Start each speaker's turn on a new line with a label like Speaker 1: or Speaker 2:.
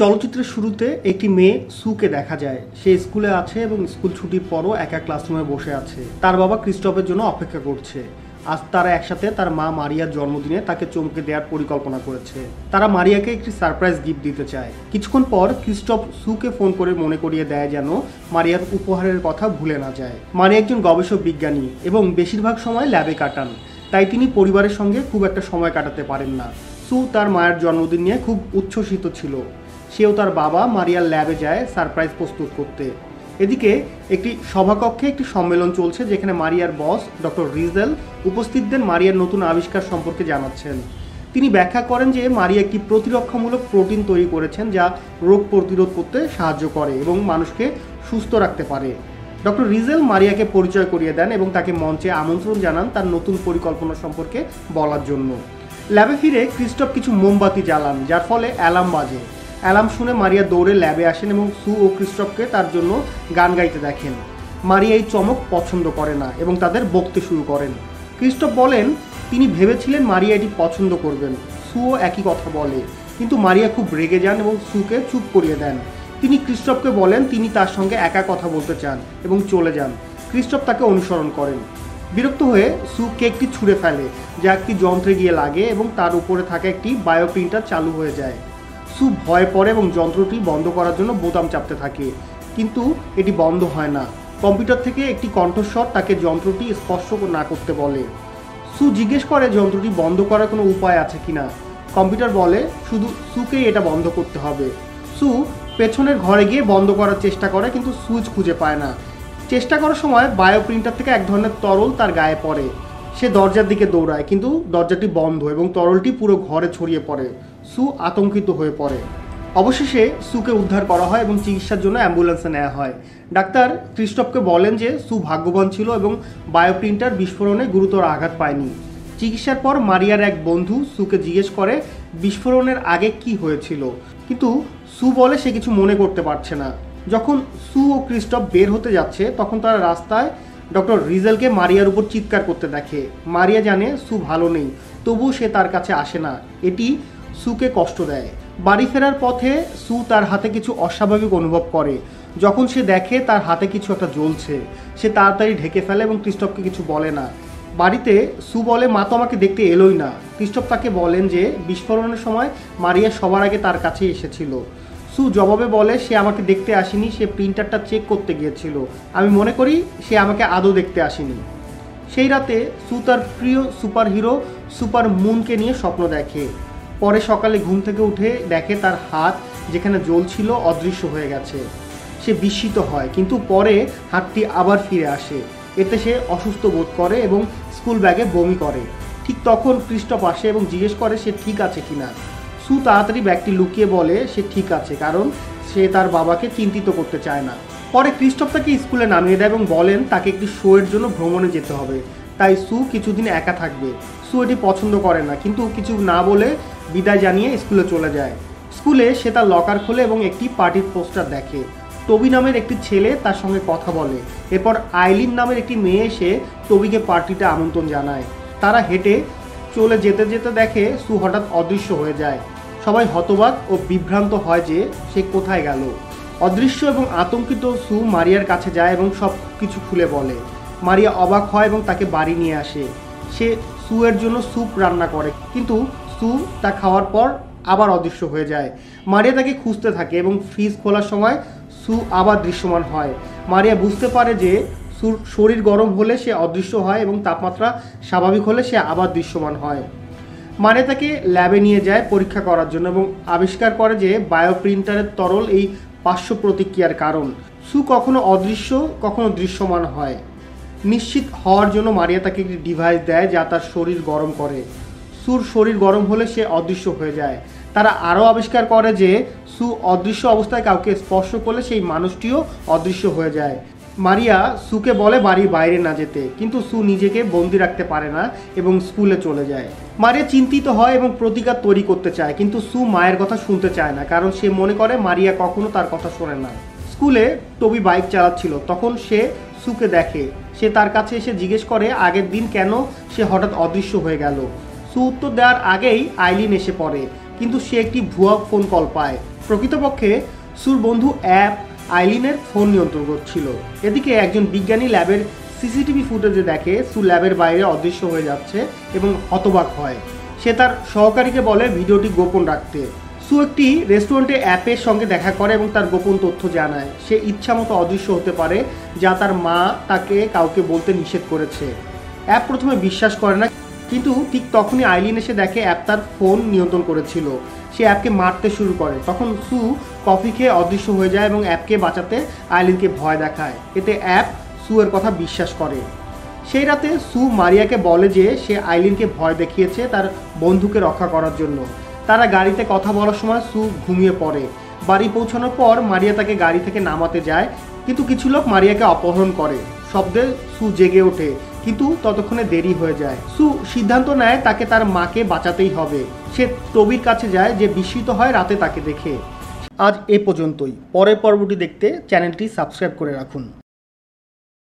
Speaker 1: চলচ্চিত্রের শুরুতে একটি মেয়ে সুকে দেখা যায়। সে স্কুলে আছে এবং স্কুল ছুটির পরও একা ক্লাসরুমে বসে আছে। তার বাবা ক্রিস্টফের জন্য অপেক্ষা করছে। আজ তারা একসাথে তার মা মারিয়ার জন্মদিনে তাকে চমকে দেওয়ার পরিকল্পনা করেছে। তারা মারিয়াকে একটি সারপ্রাইজ গিফট দিতে চায়। কিছুক্ষণ পর ক্রিস্টফ সুকে ফোন করে মনে করিয়ে দেয় যেন মারিয়ার উপহারের কথা ভুলে না যায়। মারিয়া একজন গবেষক বিজ্ঞানী এবং বেশিরভাগ সময় ল্যাবে কাটান, তাই তিনি পরিবারের সঙ্গে খুব একটা সময় কাটাতে পারেন না। সু তার মায়ের জন্মদিন নিয়ে খুব উচ্ছ্বসিত ছিল। সেও তার বাবা মারিয়ার ল্যাবে যায় সারপ্রাইজ প্রস্তুত করতে। এদিকে একটি সভাকক্ষে একটি সম্মেলন চলছে, যেখানে মারিয়ার বস ডক্টর রিজেল উপস্থিতদের মারিয়ার নতুন আবিষ্কার সম্পর্কে জানাচ্ছেন। তিনি ব্যাখ্যা করেন যে মারিয়া একটি প্রতিরক্ষামূলক প্রোটিন তৈরি করেছেন যা রোগ প্রতিরোধ করতে সাহায্য করে এবং মানুষকে সুস্থ রাখতে পারে। ডক্টর রিজেল মারিয়াকে পরিচয় করিয়ে দেন এবং তাকে মঞ্চে আমন্ত্রণ জানান তার নতুন পরিকল্পনা সম্পর্কে বলার জন্য। ল্যাবে ফিরে ক্রিস্টফ কিছু মোমবাতি জ্বালান, যার ফলে অ্যালার্ম বাজে। অ্যালার্ম শুনে মারিয়া দৌড়ে ল্যাবে আসেন এবং সু ও ক্রিস্টফকে তার জন্য গান গাইতে দেখেন। মারিয়া এই চমক পছন্দ করে না এবং তাদের বকতে শুরু করেন। ক্রিস্টফ বলেন তিনি ভেবেছিলেন মারিয়া এটি পছন্দ করবেন। সুও একই কথা বলে, কিন্তু মারিয়া খুব রেগে যান এবং সুকে চুপ করিয়ে দেন। তিনি ক্রিস্টফকে বলেন তিনি তার সঙ্গে একা কথা বলতে চান এবং চলে যান। ক্রিস্টফ তাকে অনুসরণ করেন। বিরক্ত হয়ে সু কেকটি ছুঁড়ে ফেলে, যা একটি যন্ত্রে গিয়ে লাগে এবং তার উপরে থাকা একটি বায়ো প্রিন্টার চালু হয়ে যায়। সু ভয় পড়ে এবং যন্ত্রটি বন্ধ করার জন্য বোতাম চাপতে থাকে, কিন্তু এটি বন্ধ হয় না। কম্পিউটার থেকে একটি কণ্ঠস্বর তাকে যন্ত্রটি স্পর্শ না করতে বলে। সু জিজ্ঞেস করে যন্ত্রটি বন্ধ করার কোনো উপায় আছে কিনা। কম্পিউটার বলে শুধু সুকেই এটা বন্ধ করতে হবে। সু পেছনের ঘরে গিয়ে বন্ধ করার চেষ্টা করে, কিন্তু সুইচ খুঁজে পায় না। চেষ্টা করার সময় বায়ো প্রিন্টার থেকে এক ধরনের তরল তার গায়ে পড়ে। সে দরজার দিকে দৌড়ায়, কিন্তু দরজাটি বন্ধ এবং তরলটি পুরো ঘরে ছড়িয়ে পড়ে। সু আতঙ্কিত হয়ে পড়ে। অবশেষে সুকে উদ্ধার করা হয় এবং চিকিৎসার জন্য অ্যাম্বুলেন্সে নেওয়া হয়। ডাক্তার ক্রিস্টফকে বলেন যে সু ভাগ্যবান ছিল এবং বায়ো প্রিন্টার বিস্ফোরণে গুরুতর আঘাত পায়নি। চিকিৎসার পর মারিয়ার এক বন্ধু সুকে জিজ্ঞেস করে বিস্ফোরণের আগে কি হয়েছিল, কিন্তু সু বলে সে কিছু মনে করতে পারছে না। যখন সু ও ক্রিস্টফ বের হতে যাচ্ছে, তখন তারা রাস্তায় ডক্টর রিজেলকে মারিয়ার উপর চিৎকার করতে দেখে। মারিয়া জানে সু ভালো নেই, তবুও সে তার কাছে আসে না। এটি সুকে কষ্ট দেয়। বাড়ি ফেরার পথে সু তার হাতে কিছু অস্বাভাবিক অনুভব করে। যখন সে দেখে তার হাতে কিছু একটা জ্বলছে, সে তাড়াতাড়ি ঢেকে ফেলে এবং ক্রিস্টফকে কিছু বলে না। বাড়িতে সু বলে মা তো আমাকে দেখতে এলোই না। ক্রিস্টফ তাকে বলেন যে বিস্ফোরণের সময় মারিয়া সবার আগে তার কাছে এসেছিল। সু জবাবে বলে সে আমাকে দেখতে আসেনি, সে প্রিন্টারটা চেক করতে গিয়েছিল। আমি মনে করি সে আমাকে আদৌ দেখতে আসেনি। সেই রাতে সু তার প্রিয় সুপারহিরো সুপার মুনকে নিয়ে স্বপ্ন দেখে। পরে সকালে ঘুম থেকে উঠে দেখে তার হাত যেখানে জ্বলছিল অদৃশ্য হয়ে গেছে। সে বিস্মিত হয়, কিন্তু পরে হাতটি আবার ফিরে আসে। এতে সে অসুস্থ বোধ করে এবং স্কুল ব্যাগে বমি করে। ঠিক তখন ক্রিস্টফ আসে এবং জিজ্ঞেস করে সে ঠিক আছে কিনা। সু তাড়াতাড়ি ব্যাগটি লুকিয়ে বলে সে ঠিক আছে, কারণ সে তার বাবাকে চিন্তিত করতে চায় না। পরে ক্রিস্টফ তাকে স্কুলে নামিয়ে দেয় এবং বলেন তাকে একটি শো এর জন্য ভ্রমণে যেতে হবে, তাই সু কিছুদিন একা থাকবে। সু এটি পছন্দ করে না, কিন্তু কিছু না বলে বিদায় জানিয়ে স্কুলে চলে যায়। স্কুলে সে তার লকার খোলে এবং একটি পার্টির পোস্টার দেখে। টবি নামের একটি ছেলে তার সঙ্গে কথা বলে। এরপর আইলিন নামের একটি মেয়ে এসে টবিকে পার্টিতে আমন্ত্রণ জানায়। তারা হেঁটে চলে যেতে যেতে দেখে সু হঠাৎ অদৃশ্য হয়ে যায়। সবাই হতবাক ও বিভ্রান্ত হয় যে সে কোথায় গেল। অদৃশ্য এবং আতঙ্কিত সু মারিয়ার কাছে যায় এবং সব কিছু খুলে বলে। মারিয়া অবাক হয় এবং তাকে বাড়ি নিয়ে আসে। সে সু এর জন্য স্যুপ রান্না করে, কিন্তু সু তা খাওয়ার পর আবার অদৃশ্য হয়ে যায়। মারিয়া তাকে খুঁজতে থাকে এবং ফ্রিজ খোলার সময় সু আবার দৃশ্যমান হয়। মারিয়া বুঝতে পারে যে সুর শরীর গরম হলে সে অদৃশ্য হয় এবং তাপমাত্রা স্বাভাবিক হলে সে আবার দৃশ্যমান হয়। মারিয়া তাকে ল্যাবে নিয়ে যায় পরীক্ষা করার জন্য এবং আবিষ্কার করে যে বায়ো প্রিন্টারের তরল এই পার্শ্ব প্রতিক্রিয়ার কারণ। সু কখনো অদৃশ্য কখনো দৃশ্যমান হয়। নিশ্চিত হওয়ার জন্য মারিয়া তাকে একটি ডিভাইস দেয় যা তার শরীর গরম করে। সুর শরীর গরম হলে সে অদৃশ্য হয়ে যায়। তারা আরও আবিষ্কার করে যে সু অদৃশ্য অবস্থায় কাউকে স্পর্শ করলে সেই মানুষটিও অদৃশ্য হয়ে যায়। মারিয়া সুকে বলে বাড়ির বাইরে না যেতে, কিন্তু সু নিজেকে বন্দি রাখতে পারে না এবং স্কুলে চলে যায়। মারিয়া চিন্তিত হয় এবং প্রতিকার তৈরি করতে চায়, কিন্তু সু মায়ের কথা শুনতে চায় না, কারণ সে মনে করে মারিয়া কখনো তার কথা শোনে না। স্কুলে টবি বাইক চালাচ্ছিল, তখন সে সুকে দেখে। সে তার কাছে এসে জিজ্ঞেস করে আগের দিন কেন সে হঠাৎ অদৃশ্য হয়ে গেল। সু উত্তর দেওয়ার আগেই আইলিন এসে পড়ে, কিন্তু সে একটি ভুয়া ফোন কল পায়। প্রকৃতপক্ষে সুর বন্ধু অ্যাপ আইলিনের ফোন নিয়ন্ত্রণ করছিল। এদিকে একজন বিজ্ঞানী ল্যাবের সিসিটিভি ফুটেজে দেখে সু ল্যাবের বাইরে অদৃশ্য হয়ে যাচ্ছে এবং হতবাক হয়। সে তার সহকারীকে বলে ভিডিওটি গোপন রাখতে। সু একটি রেস্টুরেন্টে অ্যাপের সঙ্গে দেখা করে এবং তার গোপন তথ্য জানায়। সে ইচ্ছামতো অদৃশ্য হতে পারে, যা তার মা তাকে কাউকে বলতে নিষেধ করেছে। অ্যাপ প্রথমে বিশ্বাস করে না, কিন্তু ঠিক তখনই আইলিন এসে দেখে অ্যাপ তার ফোন নিয়ন্ত্রণ করেছিল। সে অ্যাপকে মারতে শুরু করে। তখন সু কফি খেয়ে অদৃশ্য হয়ে যায় এবং অ্যাপকে বাঁচাতে আইলিনকে ভয় দেখায়। এতে অ্যাপ সু এর কথা বিশ্বাস করে। সেই রাতে সু মারিয়াকে বলে যে সে আইলিনকে ভয় দেখিয়েছে তার বন্ধুকে রক্ষা করার জন্য। তারা গাড়িতে কথা বলার সময় সু ঘুমিয়ে পড়ে। বাড়ি পৌঁছানোর পর মারিয়া তাকে গাড়ি থেকে নামাতে যায়, কিন্তু কিছু লোক মারিয়াকে অপহরণ করে। শব্দে সু জেগে ওঠে, কিন্তু ততক্ষণে দেরি হয়ে যায়। সু সিদ্ধান্ত নেয় তাকে তার মাকে বাঁচাতেই হবে। সে টবির কাছে যায়, যে বিস্মিত হয় রাতে তাকে দেখে। আজ এ পর্যন্তই। পরের পর্বটি দেখতে চ্যানেলটি সাবস্ক্রাইব করে রাখুন।